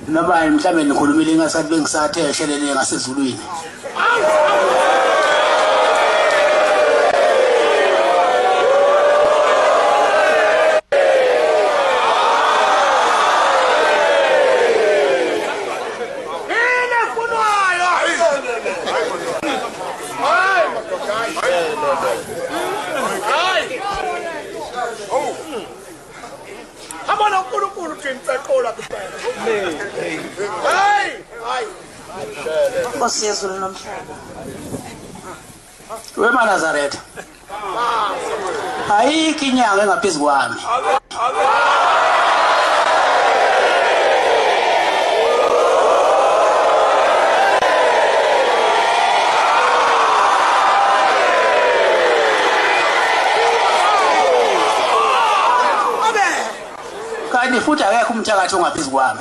nabani mhlambe nikhulumile ngasathi bengisathe eshelele ngasezulwini Nkosi yezulu nomhlaba. Wema Nazareth. Ayikho inyanga engaphezu kwami. Kanti futhi akekho umthakathi ongaphezu kwami.